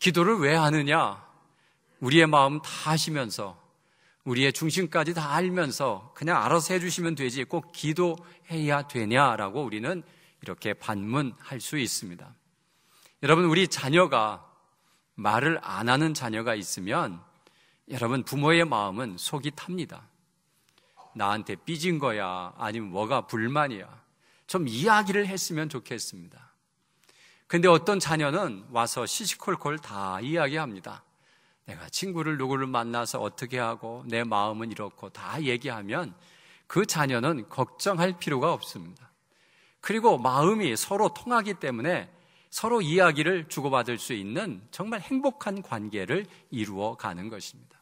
기도를 왜 하느냐? 우리의 마음 다 아시면서, 우리의 중심까지 다 알면서 그냥 알아서 해주시면 되지 꼭 기도해야 되냐라고 우리는 이렇게 반문할 수 있습니다. 여러분, 우리 자녀가 말을 안 하는 자녀가 있으면 여러분, 부모의 마음은 속이 탑니다. 나한테 삐진 거야, 아니면 뭐가 불만이야, 좀 이야기를 했으면 좋겠습니다. 근데 어떤 자녀는 와서 시시콜콜 다 이야기합니다. 내가 친구를 누구를 만나서 어떻게 하고 내 마음은 이렇고 다 얘기하면 그 자녀는 걱정할 필요가 없습니다. 그리고 마음이 서로 통하기 때문에 서로 이야기를 주고받을 수 있는 정말 행복한 관계를 이루어 가는 것입니다.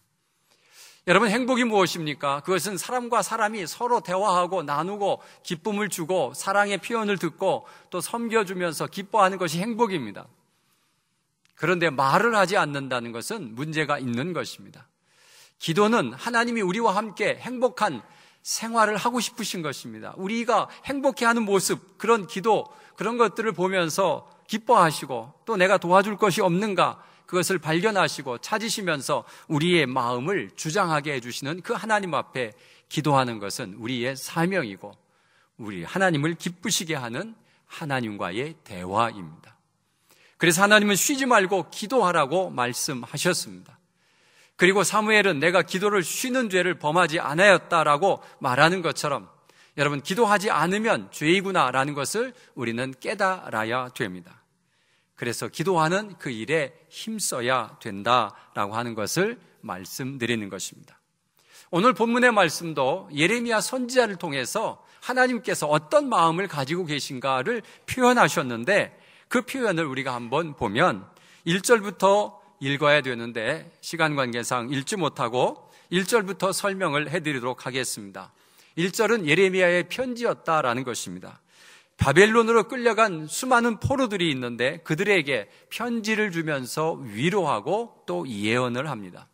여러분, 행복이 무엇입니까? 그것은 사람과 사람이 서로 대화하고 나누고 기쁨을 주고 사랑의 표현을 듣고 또 섬겨주면서 기뻐하는 것이 행복입니다. 그런데 말을 하지 않는다는 것은 문제가 있는 것입니다. 기도는 하나님이 우리와 함께 행복한 생활을 하고 싶으신 것입니다. 우리가 행복해하는 모습, 그런 기도, 그런 것들을 보면서 기뻐하시고 또 내가 도와줄 것이 없는가, 그것을 발견하시고 찾으시면서 우리의 마음을 주장하게 해주시는 그 하나님 앞에 기도하는 것은 우리의 사명이고 우리 하나님을 기쁘시게 하는 하나님과의 대화입니다. 그래서 하나님은 쉬지 말고 기도하라고 말씀하셨습니다. 그리고 사무엘은 내가 기도를 쉬는 죄를 범하지 않았다라고 말하는 것처럼 여러분, 기도하지 않으면 죄이구나라는 것을 우리는 깨달아야 됩니다. 그래서 기도하는 그 일에 힘써야 된다라고 하는 것을 말씀드리는 것입니다. 오늘 본문의 말씀도 예레미야 선지자를 통해서 하나님께서 어떤 마음을 가지고 계신가를 표현하셨는데 그 표현을 우리가 한번 보면 1절부터 읽어야 되는데 시간 관계상 읽지 못하고 1절부터 설명을 해드리도록 하겠습니다. 1절은 예레미야의 편지였다라는 것입니다. 바벨론으로 끌려간 수많은 포로들이 있는데 그들에게 편지를 주면서 위로하고 또 예언을 합니다.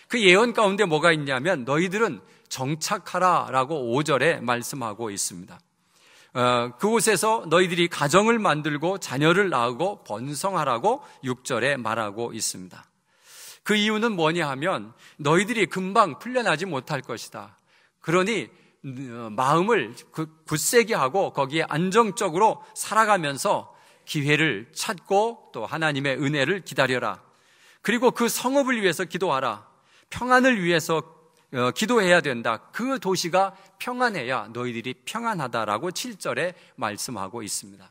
그 예언 가운데 뭐가 있냐면 너희들은 정착하라 라고 5절에 말씀하고 있습니다. 그곳에서 너희들이 가정을 만들고 자녀를 낳고 번성하라고 6절에 말하고 있습니다. 그 이유는 뭐냐 하면 너희들이 금방 풀려나지 못할 것이다. 그러니 마음을 굳세게 하고 거기에 안정적으로 살아가면서 기회를 찾고 또 하나님의 은혜를 기다려라. 그리고 그 성읍을 위해서 기도하라. 평안을 위해서 기도해야 된다. 그 도시가 평안해야 너희들이 평안하다라고 7절에 말씀하고 있습니다.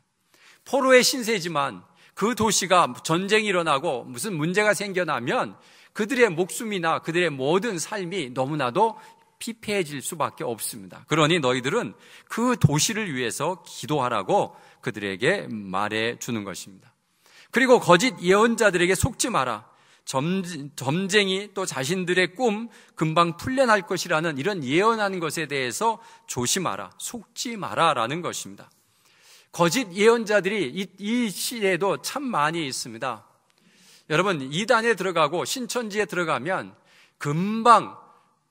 포로의 신세지만 그 도시가 전쟁이 일어나고 무슨 문제가 생겨나면 그들의 목숨이나 그들의 모든 삶이 너무나도 피폐해질 수밖에 없습니다. 그러니 너희들은 그 도시를 위해서 기도하라고 그들에게 말해 주는 것입니다. 그리고 거짓 예언자들에게 속지 마라. 점쟁이 또 자신들의 꿈 금방 풀려날 것이라는 이런 예언하는 것에 대해서 조심하라, 속지 마라라는 것입니다. 거짓 예언자들이 이 시대에도 참 많이 있습니다. 여러분, 이단에 들어가고 신천지에 들어가면 금방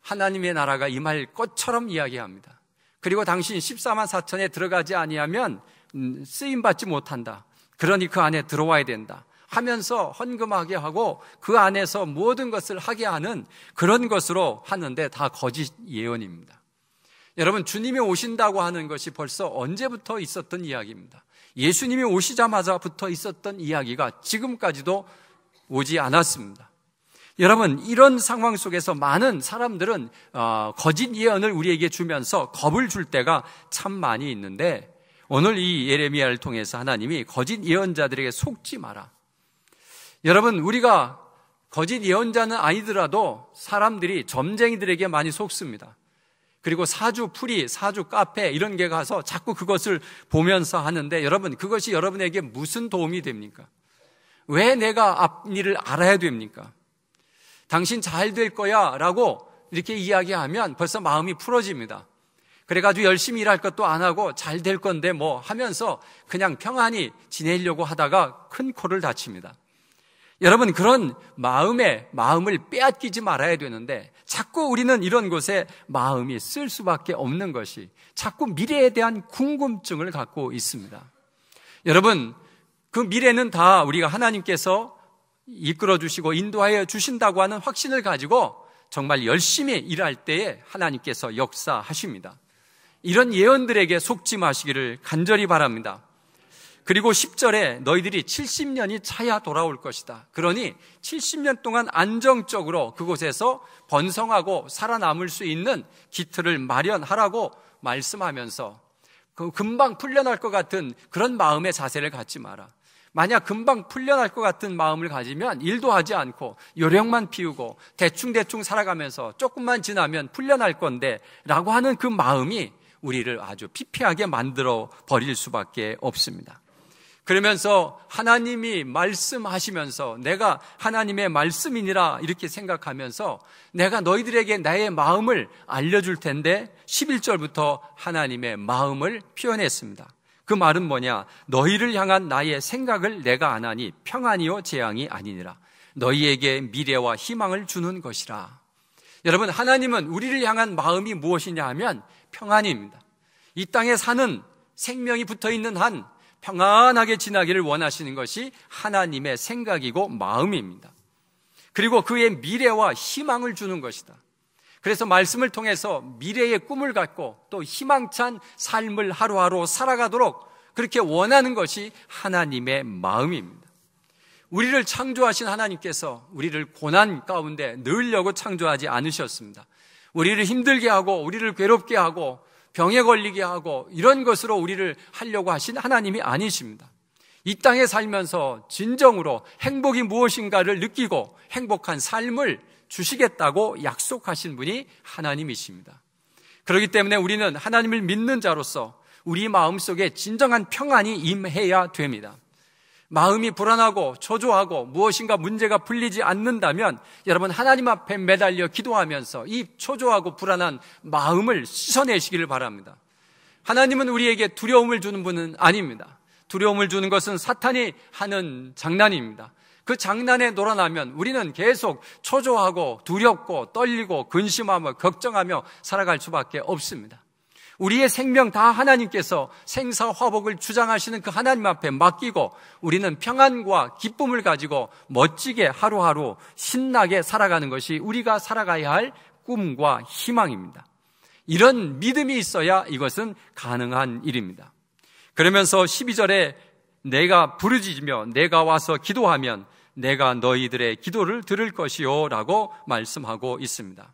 하나님의 나라가 임할 것처럼 이야기합니다. 그리고 당신 14만 4천에 들어가지 아니하면 쓰임받지 못한다. 그러니 그 안에 들어와야 된다 하면서 헌금하게 하고 그 안에서 모든 것을 하게 하는 그런 것으로 하는데 다 거짓 예언입니다. 여러분, 주님이 오신다고 하는 것이 벌써 언제부터 있었던 이야기입니다. 예수님이 오시자마자부터 있었던 이야기가 지금까지도 오지 않았습니다. 여러분, 이런 상황 속에서 많은 사람들은 거짓 예언을 우리에게 주면서 겁을 줄 때가 참 많이 있는데 오늘 이 예레미야를 통해서 하나님이 거짓 예언자들에게 속지 마라. 여러분, 우리가 거짓 예언자는 아니더라도 사람들이 점쟁이들에게 많이 속습니다. 그리고 사주 풀이, 사주 카페 이런 데 가서 자꾸 그것을 보면서 하는데 여러분, 그것이 여러분에게 무슨 도움이 됩니까? 왜 내가 앞일을 알아야 됩니까? 당신 잘 될 거야 라고 이렇게 이야기하면 벌써 마음이 풀어집니다. 그래가지고 열심히 일할 것도 안 하고 잘 될 건데 뭐 하면서 그냥 평안히 지내려고 하다가 큰 코를 다칩니다. 여러분, 그런 마음을 빼앗기지 말아야 되는데 자꾸 우리는 이런 곳에 마음이 쓸 수밖에 없는 것이 자꾸 미래에 대한 궁금증을 갖고 있습니다. 여러분, 그 미래는 다 우리가 하나님께서 이끌어 주시고 인도하여 주신다고 하는 확신을 가지고 정말 열심히 일할 때에 하나님께서 역사하십니다. 이런 예언들에게 속지 마시기를 간절히 바랍니다. 그리고 10절에 너희들이 70년이 차야 돌아올 것이다. 그러니 70년 동안 안정적으로 그곳에서 번성하고 살아남을 수 있는 기틀을 마련하라고 말씀하면서 금방 풀려날 것 같은 그런 마음의 자세를 갖지 마라. 만약 금방 풀려날 것 같은 마음을 가지면 일도 하지 않고 요령만 피우고 대충대충 살아가면서 조금만 지나면 풀려날 건데 라고 하는 그 마음이 우리를 아주 피폐하게 만들어 버릴 수밖에 없습니다. 그러면서 하나님이 말씀하시면서 내가 하나님의 말씀이니라 이렇게 생각하면서 내가 너희들에게 나의 마음을 알려줄 텐데 11절부터 하나님의 마음을 표현했습니다. 그 말은 뭐냐? 너희를 향한 나의 생각을 내가 아나니 평안이요 재앙이 아니니라. 너희에게 미래와 희망을 주는 것이라. 여러분, 하나님은 우리를 향한 마음이 무엇이냐 하면 평안입니다. 이 땅에 사는 생명이 붙어있는 한 평안하게 지나기를 원하시는 것이 하나님의 생각이고 마음입니다. 그리고 그의 미래와 희망을 주는 것이다. 그래서 말씀을 통해서 미래의 꿈을 갖고 또 희망찬 삶을 하루하루 살아가도록 그렇게 원하는 것이 하나님의 마음입니다. 우리를 창조하신 하나님께서 우리를 고난 가운데 넣으려고 창조하지 않으셨습니다. 우리를 힘들게 하고 우리를 괴롭게 하고 병에 걸리게 하고 이런 것으로 우리를 하려고 하신 하나님이 아니십니다. 이 땅에 살면서 진정으로 행복이 무엇인가를 느끼고 행복한 삶을 주시겠다고 약속하신 분이 하나님이십니다. 그렇기 때문에 우리는 하나님을 믿는 자로서 우리 마음속에 진정한 평안이 임해야 됩니다. 마음이 불안하고 초조하고 무엇인가 문제가 풀리지 않는다면 여러분 하나님 앞에 매달려 기도하면서 이 초조하고 불안한 마음을 씻어내시기를 바랍니다. 하나님은 우리에게 두려움을 주는 분은 아닙니다. 두려움을 주는 것은 사탄이 하는 장난입니다. 그 장난에 놀아나면 우리는 계속 초조하고 두렵고 떨리고 근심하며 걱정하며 살아갈 수밖에 없습니다. 우리의 생명 다 하나님께서 생사화복을 주장하시는 그 하나님 앞에 맡기고 우리는 평안과 기쁨을 가지고 멋지게 하루하루 신나게 살아가는 것이 우리가 살아가야 할 꿈과 희망입니다. 이런 믿음이 있어야 이것은 가능한 일입니다. 그러면서 12절에 내가 부르짖으며 내가 와서 기도하면 내가 너희들의 기도를 들을 것이요 라고 말씀하고 있습니다.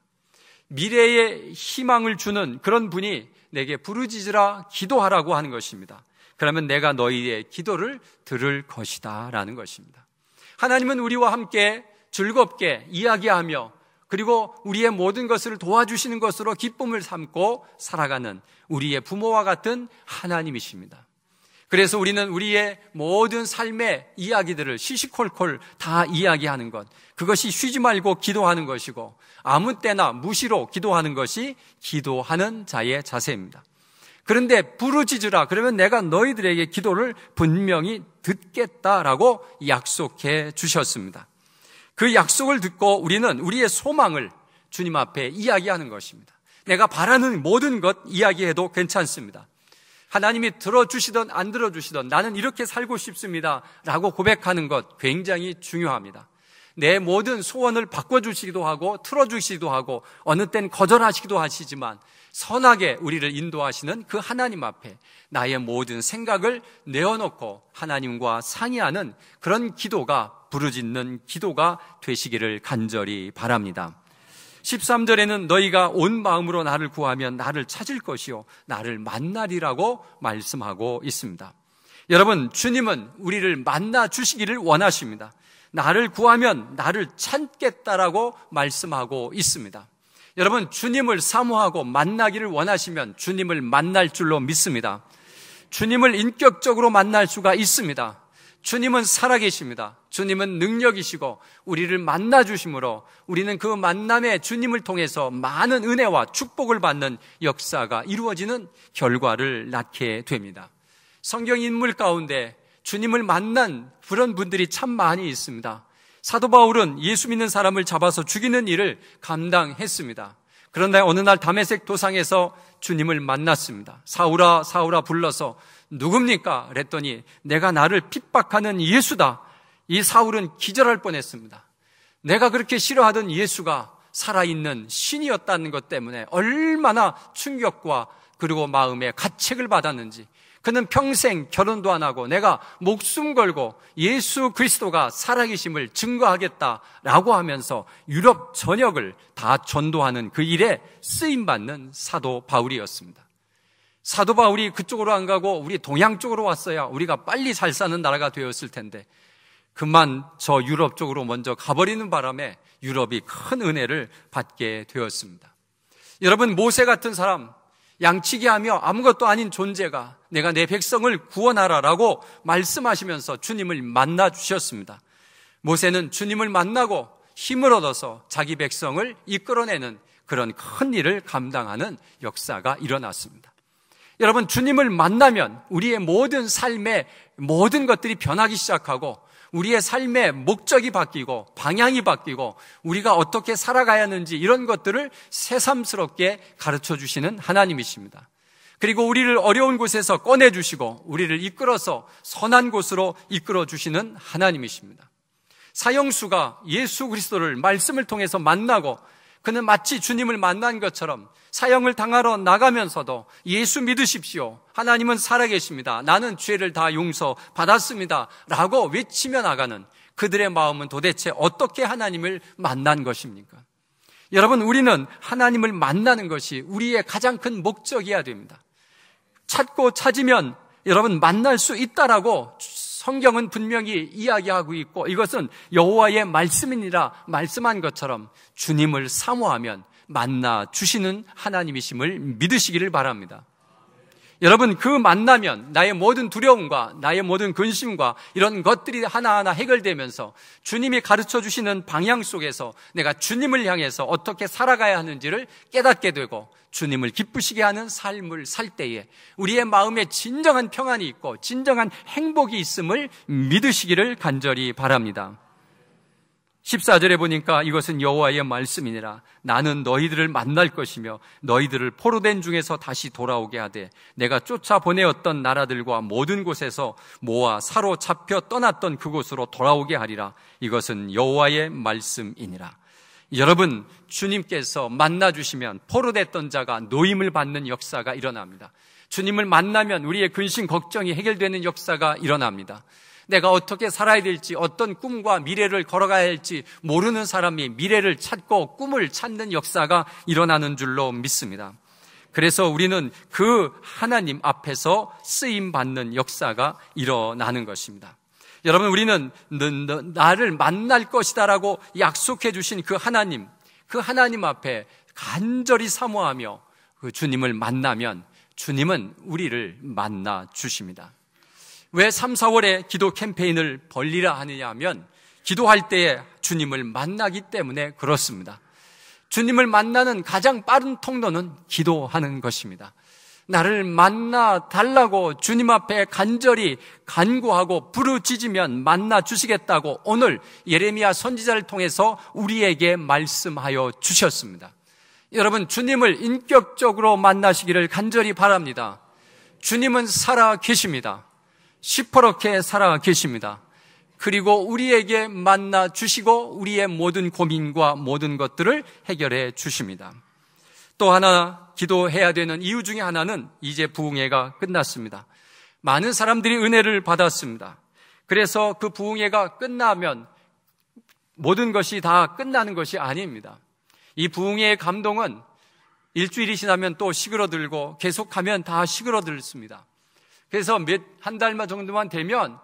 미래의 희망을 주는 그런 분이 내게 부르짖으라 기도하라고 하는 것입니다. 그러면 내가 너희의 기도를 들을 것이다 라는 것입니다. 하나님은 우리와 함께 즐겁게 이야기하며 그리고 우리의 모든 것을 도와주시는 것으로 기쁨을 삼고 살아가는 우리의 부모와 같은 하나님이십니다. 그래서 우리는 우리의 모든 삶의 이야기들을 시시콜콜 다 이야기하는 것, 그것이 쉬지 말고 기도하는 것이고 아무 때나 무시로 기도하는 것이 기도하는 자의 자세입니다. 그런데 부르짖으라 그러면 내가 너희들에게 기도를 분명히 듣겠다라고 약속해 주셨습니다. 그 약속을 듣고 우리는 우리의 소망을 주님 앞에 이야기하는 것입니다. 내가 바라는 모든 것 이야기해도 괜찮습니다. 하나님이 들어주시든 안 들어주시든 나는 이렇게 살고 싶습니다 라고 고백하는 것 굉장히 중요합니다. 내 모든 소원을 바꿔주시기도 하고 틀어주시기도 하고 어느 땐 거절하시기도 하시지만 선하게 우리를 인도하시는 그 하나님 앞에 나의 모든 생각을 내어놓고 하나님과 상의하는 그런 기도가 부르짖는 기도가 되시기를 간절히 바랍니다. 13절에는 너희가 온 마음으로 나를 구하면 나를 찾을 것이요 나를 만나리라고 말씀하고 있습니다. 여러분, 주님은 우리를 만나 주시기를 원하십니다. 나를 구하면 나를 찾겠다라고 말씀하고 있습니다. 여러분, 주님을 사모하고 만나기를 원하시면 주님을 만날 줄로 믿습니다. 주님을 인격적으로 만날 수가 있습니다. 주님은 살아계십니다. 주님은 능력이시고 우리를 만나주심으로 우리는 그 만남에 주님을 통해서 많은 은혜와 축복을 받는 역사가 이루어지는 결과를 낳게 됩니다. 성경 인물 가운데 주님을 만난 그런 분들이 참 많이 있습니다. 사도 바울은 예수 믿는 사람을 잡아서 죽이는 일을 감당했습니다. 그런데 어느 날 다메섹 도상에서 주님을 만났습니다. 사울아 사울아 불러서 누굽니까? 그랬더니 내가 나를 핍박하는 예수다. 이 사울은 기절할 뻔했습니다. 내가 그렇게 싫어하던 예수가 살아있는 신이었다는 것 때문에 얼마나 충격과 그리고 마음에 가책을 받았는지, 그는 평생 결혼도 안 하고 내가 목숨 걸고 예수 그리스도가 살아계심을 증거하겠다라고 하면서 유럽 전역을 다 전도하는 그 일에 쓰임받는 사도 바울이었습니다. 사도 바울이 그쪽으로 안 가고 우리 동양 쪽으로 왔어야 우리가 빨리 잘 사는 나라가 되었을 텐데, 그만 저 유럽 쪽으로 먼저 가버리는 바람에 유럽이 큰 은혜를 받게 되었습니다. 여러분, 모세 같은 사람, 양치기 하며 아무것도 아닌 존재가 내가 내 백성을 구원하라라고 말씀하시면서 주님을 만나 주셨습니다. 모세는 주님을 만나고 힘을 얻어서 자기 백성을 이끌어내는 그런 큰 일을 감당하는 역사가 일어났습니다. 여러분, 주님을 만나면 우리의 모든 삶의 모든 것들이 변하기 시작하고 우리의 삶의 목적이 바뀌고 방향이 바뀌고 우리가 어떻게 살아가야 하는지 이런 것들을 새삼스럽게 가르쳐 주시는 하나님이십니다. 그리고 우리를 어려운 곳에서 꺼내주시고 우리를 이끌어서 선한 곳으로 이끌어 주시는 하나님이십니다. 사형수가 예수 그리스도를 말씀을 통해서 만나고 그는 마치 주님을 만난 것처럼 사형을 당하러 나가면서도 예수 믿으십시오, 하나님은 살아계십니다, 나는 죄를 다 용서받았습니다 라고 외치며 나가는 그들의 마음은 도대체 어떻게 하나님을 만난 것입니까? 여러분, 우리는 하나님을 만나는 것이 우리의 가장 큰 목적이어야 됩니다. 찾고 찾으면 여러분 만날 수 있다라고 성경은 분명히 이야기하고 있고, 이것은 여호와의 말씀이니라 말씀한 것처럼 주님을 사모하면 만나 주시는 하나님이심을 믿으시기를 바랍니다. 여러분, 그 만나면 나의 모든 두려움과 나의 모든 근심과 이런 것들이 하나하나 해결되면서 주님이 가르쳐 주시는 방향 속에서 내가 주님을 향해서 어떻게 살아가야 하는지를 깨닫게 되고 주님을 기쁘시게 하는 삶을 살 때에 우리의 마음에 진정한 평안이 있고 진정한 행복이 있음을 믿으시기를 간절히 바랍니다. 14절에 보니까 이것은 여호와의 말씀이니라. 나는 너희들을 만날 것이며 너희들을 포로된 중에서 다시 돌아오게 하되 내가 쫓아보내었던 나라들과 모든 곳에서 모아 사로잡혀 떠났던 그곳으로 돌아오게 하리라. 이것은 여호와의 말씀이니라. 여러분, 주님께서 만나주시면 포로됐던 자가 노임을 받는 역사가 일어납니다. 주님을 만나면 우리의 근심 걱정이 해결되는 역사가 일어납니다. 내가 어떻게 살아야 될지, 어떤 꿈과 미래를 걸어가야 할지 모르는 사람이 미래를 찾고 꿈을 찾는 역사가 일어나는 줄로 믿습니다. 그래서 우리는 그 하나님 앞에서 쓰임받는 역사가 일어나는 것입니다. 여러분, 우리는 나를 만날 것이다라고 약속해 주신 그 하나님 앞에 간절히 사모하며 그 주님을 만나면 주님은 우리를 만나 주십니다. 왜 3, 4월에 기도 캠페인을 벌리라 하느냐 하면 기도할 때에 주님을 만나기 때문에 그렇습니다. 주님을 만나는 가장 빠른 통로는 기도하는 것입니다. 나를 만나 달라고 주님 앞에 간절히 간구하고 부르짖으면 만나 주시겠다고 오늘 예레미야 선지자를 통해서 우리에게 말씀하여 주셨습니다. 여러분, 주님을 인격적으로 만나시기를 간절히 바랍니다. 주님은 살아 계십니다. 시퍼렇게 살아 계십니다. 그리고 우리에게 만나 주시고 우리의 모든 고민과 모든 것들을 해결해 주십니다. 또 하나 기도해야 되는 이유 중에 하나는 이제 부흥회가 끝났습니다. 많은 사람들이 은혜를 받았습니다. 그래서 그 부흥회가 끝나면 모든 것이 다 끝나는 것이 아닙니다. 이 부흥회의 감동은 일주일이 지나면 또 시그러들고 계속하면 다 시그러들습니다. 그래서 한 달 정도만 되면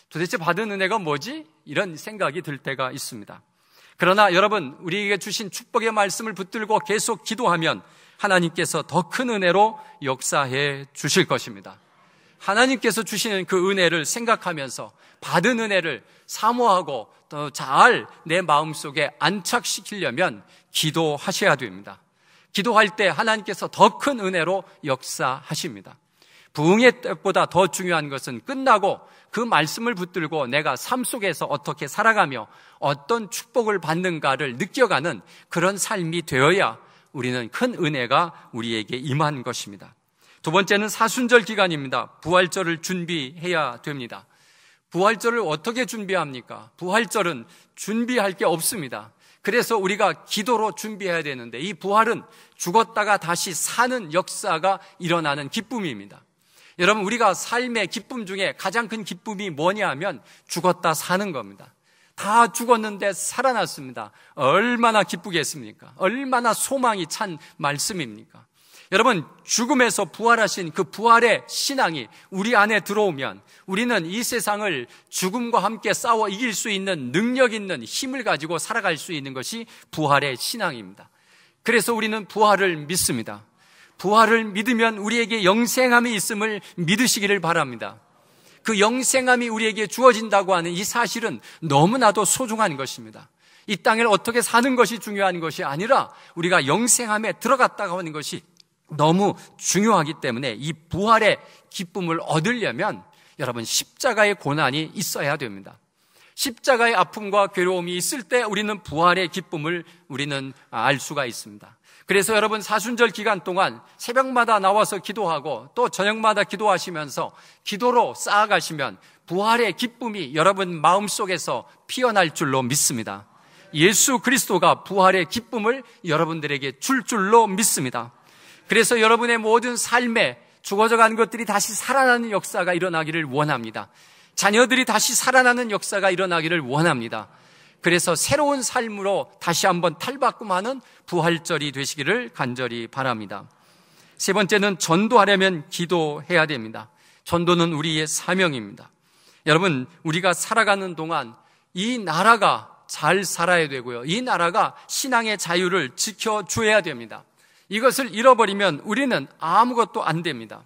도대체 받은 은혜가 뭐지? 이런 생각이 들 때가 있습니다. 그러나 여러분, 우리에게 주신 축복의 말씀을 붙들고 계속 기도하면 하나님께서 더 큰 은혜로 역사해 주실 것입니다. 하나님께서 주시는 그 은혜를 생각하면서 받은 은혜를 사모하고 더 잘 내 마음속에 안착시키려면 기도하셔야 됩니다. 기도할 때 하나님께서 더 큰 은혜로 역사하십니다. 부흥의 때보다 더 중요한 것은 끝나고 그 말씀을 붙들고 내가 삶 속에서 어떻게 살아가며 어떤 축복을 받는가를 느껴가는 그런 삶이 되어야 우리는 큰 은혜가 우리에게 임한 것입니다. 두 번째는 사순절 기간입니다. 부활절을 준비해야 됩니다. 부활절을 어떻게 준비합니까? 부활절은 준비할 게 없습니다. 그래서 우리가 기도로 준비해야 되는데, 이 부활은 죽었다가 다시 사는 역사가 일어나는 기쁨입니다. 여러분, 우리가 삶의 기쁨 중에 가장 큰 기쁨이 뭐냐 하면 죽었다 사는 겁니다. 다 죽었는데 살아났습니다. 얼마나 기쁘겠습니까? 얼마나 소망이 찬 말씀입니까? 여러분, 죽음에서 부활하신 그 부활의 신앙이 우리 안에 들어오면 우리는 이 세상을 죽음과 함께 싸워 이길 수 있는 능력 있는 힘을 가지고 살아갈 수 있는 것이 부활의 신앙입니다. 그래서 우리는 부활을 믿습니다. 부활을 믿으면 우리에게 영생함이 있음을 믿으시기를 바랍니다. 그 영생함이 우리에게 주어진다고 하는 이 사실은 너무나도 소중한 것입니다. 이 땅을 어떻게 사는 것이 중요한 것이 아니라 우리가 영생함에 들어갔다고 하는 것이 너무 중요하기 때문에 이 부활의 기쁨을 얻으려면 여러분, 십자가의 고난이 있어야 됩니다. 십자가의 아픔과 괴로움이 있을 때 우리는 부활의 기쁨을 우리는 알 수가 있습니다. 그래서 여러분, 사순절 기간 동안 새벽마다 나와서 기도하고 또 저녁마다 기도하시면서 기도로 쌓아가시면 부활의 기쁨이 여러분 마음속에서 피어날 줄로 믿습니다. 예수 그리스도가 부활의 기쁨을 여러분들에게 줄 줄로 믿습니다. 그래서 여러분의 모든 삶에 죽어져 간 것들이 다시 살아나는 역사가 일어나기를 원합니다. 자녀들이 다시 살아나는 역사가 일어나기를 원합니다. 그래서 새로운 삶으로 다시 한번 탈바꿈하는 부활절이 되시기를 간절히 바랍니다. 세 번째는 전도하려면 기도해야 됩니다. 전도는 우리의 사명입니다. 여러분, 우리가 살아가는 동안 이 나라가 잘 살아야 되고요. 이 나라가 신앙의 자유를 지켜줘야 됩니다. 이것을 잃어버리면 우리는 아무것도 안 됩니다.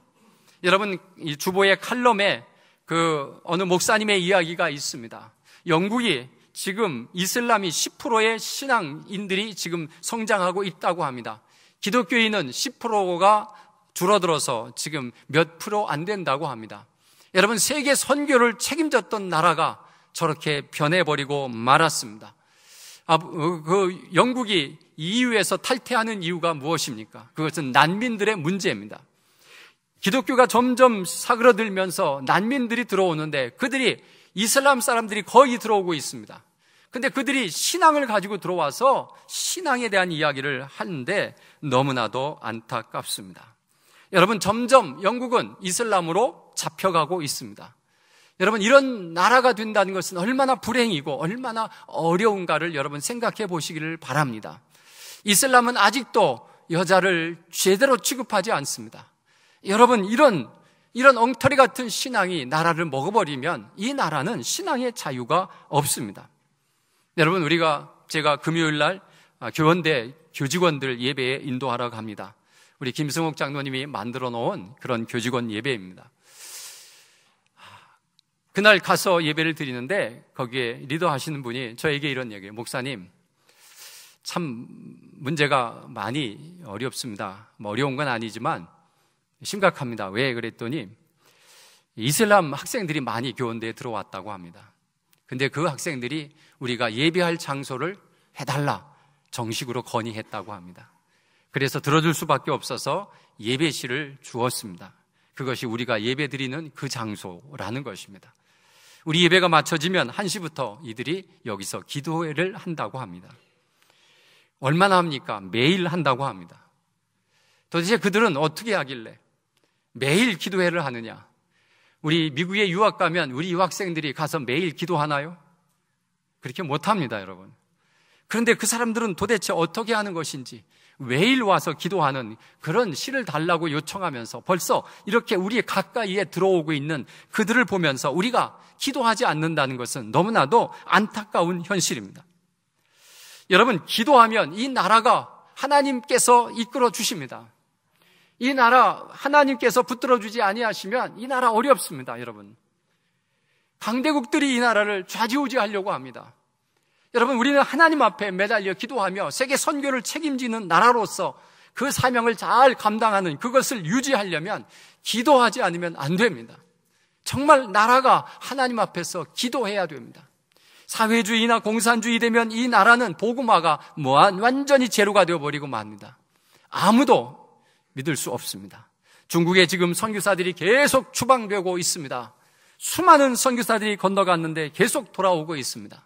여러분, 이 주보의 칼럼에 어느 목사님의 이야기가 있습니다. 영국이 지금 이슬람이 10%의 신앙인들이 지금 성장하고 있다고 합니다. 기독교인은 10%가 줄어들어서 지금 몇 프로 안 된다고 합니다. 여러분, 세계 선교를 책임졌던 나라가 저렇게 변해버리고 말았습니다. 영국이 EU에서 탈퇴하는 이유가 무엇입니까? 그것은 난민들의 문제입니다. 기독교가 점점 사그러들면서 난민들이 들어오는데 그들이 이슬람 사람들이 거의 들어오고 있습니다. 근데 그들이 신앙을 가지고 들어와서 신앙에 대한 이야기를 하는데 너무나도 안타깝습니다. 여러분, 점점 영국은 이슬람으로 잡혀가고 있습니다. 여러분, 이런 나라가 된다는 것은 얼마나 불행이고 얼마나 어려운가를 여러분 생각해 보시기를 바랍니다. 이슬람은 아직도 여자를 제대로 취급하지 않습니다. 여러분, 이런 엉터리 같은 신앙이 나라를 먹어버리면 이 나라는 신앙의 자유가 없습니다. 여러분, 제가 금요일 날 교원대 교직원들 예배에 인도하러 갑니다. 우리 김승옥 장로님이 만들어 놓은 그런 교직원 예배입니다. 그날 가서 예배를 드리는데 거기에 리더하시는 분이 저에게 이런 얘기예요. 목사님, 참 문제가 많이 어렵습니다. 어려운 건 아니지만 심각합니다. 왜 그랬더니 이슬람 학생들이 많이 교원대에 들어왔다고 합니다. 근데 그 학생들이 우리가 예배할 장소를 해달라 정식으로 건의했다고 합니다. 그래서 들어줄 수밖에 없어서 예배실을 주었습니다. 그것이 우리가 예배 드리는 그 장소라는 것입니다. 우리 예배가 마쳐지면 1시부터 이들이 여기서 기도회를 한다고 합니다. 얼마나 합니까? 매일 한다고 합니다. 도대체 그들은 어떻게 하길래 매일 기도회를 하느냐? 우리 미국에 유학 가면 우리 유학생들이 가서 매일 기도하나요? 그렇게 못합니다, 여러분. 그런데 그 사람들은 도대체 어떻게 하는 것인지 매일 와서 기도하는 그런 시를 달라고 요청하면서 벌써 이렇게 우리 가까이에 들어오고 있는 그들을 보면서 우리가 기도하지 않는다는 것은 너무나도 안타까운 현실입니다. 여러분, 기도하면 이 나라가 하나님께서 이끌어 주십니다. 이 나라 하나님께서 붙들어 주지 아니하시면 이 나라 어렵습니다, 여러분. 강대국들이 이 나라를 좌지우지하려고 합니다. 여러분, 우리는 하나님 앞에 매달려 기도하며 세계 선교를 책임지는 나라로서 그 사명을 잘 감당하는 그것을 유지하려면 기도하지 않으면 안 됩니다. 정말 나라가 하나님 앞에서 기도해야 됩니다. 사회주의나 공산주의 되면 이 나라는 복음화가 완전히 제로가 되어버리고 맙니다. 아무도 믿을 수 없습니다. 중국에 지금 선교사들이 계속 추방되고 있습니다. 수많은 선교사들이 건너갔는데 계속 돌아오고 있습니다.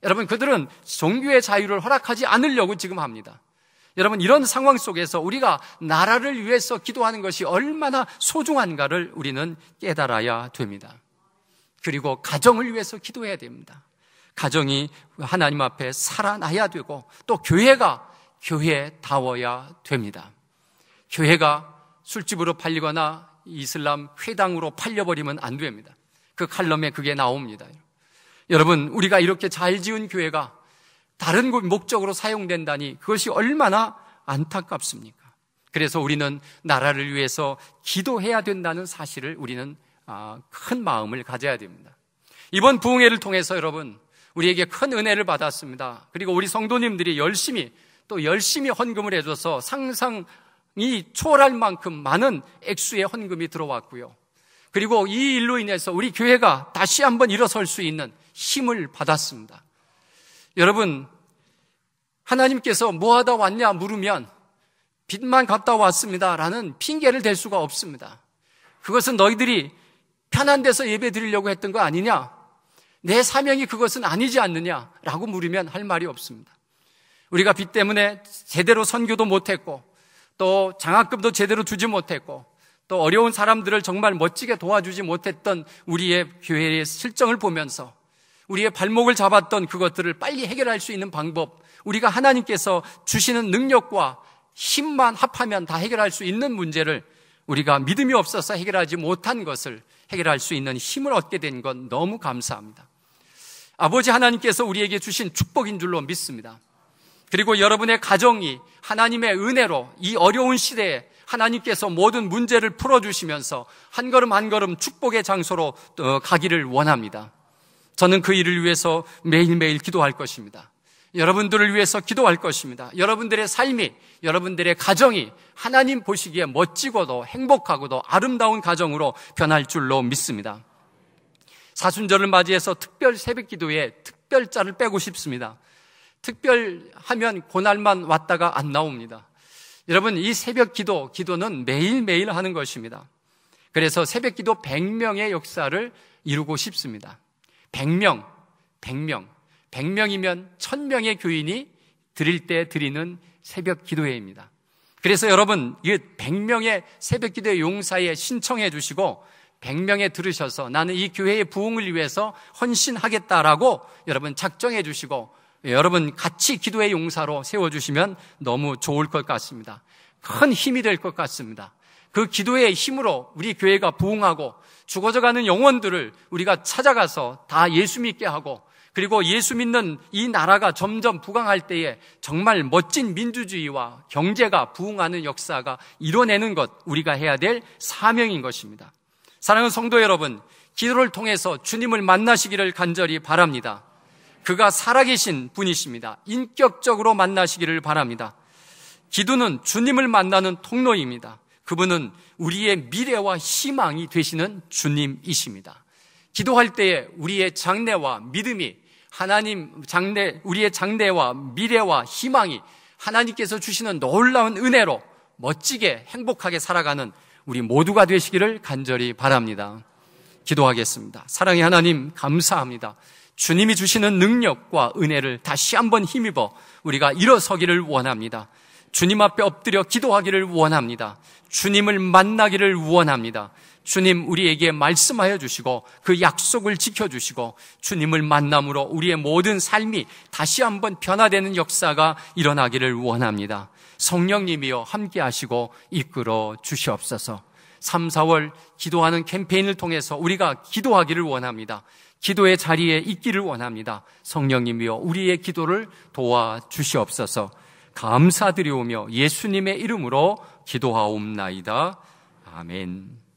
여러분, 그들은 종교의 자유를 허락하지 않으려고 지금 합니다. 여러분, 이런 상황 속에서 우리가 나라를 위해서 기도하는 것이 얼마나 소중한가를 우리는 깨달아야 됩니다. 그리고 가정을 위해서 기도해야 됩니다. 가정이 하나님 앞에 살아나야 되고, 또 교회가 교회다워야 됩니다. 교회가 술집으로 팔리거나 이슬람 회당으로 팔려버리면 안 됩니다. 그 칼럼에 그게 나옵니다. 여러분, 우리가 이렇게 잘 지은 교회가 다른 목적으로 사용된다니 그것이 얼마나 안타깝습니까? 그래서 우리는 나라를 위해서 기도해야 된다는 사실을 우리는 큰 마음을 가져야 됩니다. 이번 부흥회를 통해서 여러분, 우리에게 큰 은혜를 받았습니다. 그리고 우리 성도님들이 열심히 헌금을 해줘서 상상이 초월할 만큼 많은 액수의 헌금이 들어왔고요. 그리고 이 일로 인해서 우리 교회가 다시 한번 일어설 수 있는 힘을 받았습니다. 여러분, 하나님께서 뭐 하다 왔냐 물으면 빚만 갚다 왔습니다 라는 핑계를 댈 수가 없습니다. 그것은 너희들이 편한 데서 예배 드리려고 했던 거 아니냐? 내 사명이 그것은 아니지 않느냐? 라고 물으면 할 말이 없습니다. 우리가 빚 때문에 제대로 선교도 못했고, 또 장학금도 제대로 주지 못했고, 또 어려운 사람들을 정말 멋지게 도와주지 못했던 우리의 교회의 실정을 보면서 우리의 발목을 잡았던 그것들을 빨리 해결할 수 있는 방법, 우리가 하나님께서 주시는 능력과 힘만 합하면 다 해결할 수 있는 문제를 우리가 믿음이 없어서 해결하지 못한 것을 해결할 수 있는 힘을 얻게 된 건 너무 감사합니다. 아버지 하나님께서 우리에게 주신 축복인 줄로 믿습니다. 그리고 여러분의 가정이 하나님의 은혜로 이 어려운 시대에 하나님께서 모든 문제를 풀어주시면서 한 걸음 한 걸음 축복의 장소로 가기를 원합니다. 저는 그 일을 위해서 매일매일 기도할 것입니다. 여러분들을 위해서 기도할 것입니다. 여러분들의 삶이, 여러분들의 가정이 하나님 보시기에 멋지고도 행복하고도 아름다운 가정으로 변할 줄로 믿습니다. 사순절을 맞이해서 특별 새벽기도에 특별자를 빼고 싶습니다. 특별하면 그날만 왔다가 안 나옵니다. 여러분, 이 새벽기도는 매일매일 하는 것입니다. 그래서 새벽기도 100명의 역사를 이루고 싶습니다. 100명이면 1000명의 교인이 드릴 때 드리는 새벽기도회입니다. 그래서 여러분, 이 100명의 새벽기도회 용사에 신청해 주시고 100명에 들으셔서 나는 이 교회의 부흥을 위해서 헌신하겠다라고 여러분 작정해 주시고 여러분 같이 기도의 용사로 세워주시면 너무 좋을 것 같습니다. 큰 힘이 될 것 같습니다. 그 기도의 힘으로 우리 교회가 부흥하고 죽어져가는 영혼들을 우리가 찾아가서 다 예수 믿게 하고, 그리고 예수 믿는 이 나라가 점점 부강할 때에 정말 멋진 민주주의와 경제가 부흥하는 역사가 이뤄내는 것, 우리가 해야 될 사명인 것입니다. 사랑하는 성도 여러분, 기도를 통해서 주님을 만나시기를 간절히 바랍니다. 그가 살아계신 분이십니다. 인격적으로 만나시기를 바랍니다. 기도는 주님을 만나는 통로입니다. 그분은 우리의 미래와 희망이 되시는 주님이십니다. 기도할 때에 우리의 장래와 믿음이 우리의 장래와 미래와 희망이 하나님께서 주시는 놀라운 은혜로 멋지게 행복하게 살아가는 우리 모두가 되시기를 간절히 바랍니다. 기도하겠습니다. 사랑의 하나님, 감사합니다. 주님이 주시는 능력과 은혜를 다시 한번 힘입어 우리가 일어서기를 원합니다. 주님 앞에 엎드려 기도하기를 원합니다. 주님을 만나기를 원합니다. 주님, 우리에게 말씀하여 주시고 그 약속을 지켜주시고 주님을 만남으로 우리의 모든 삶이 다시 한번 변화되는 역사가 일어나기를 원합니다. 성령님이여 함께 하시고 이끌어 주시옵소서. 3, 4월 기도하는 캠페인을 통해서 우리가 기도하기를 원합니다. 기도의 자리에 있기를 원합니다. 성령님이여 우리의 기도를 도와주시옵소서. 감사드리오며 예수님의 이름으로 기도하옵나이다. 아멘.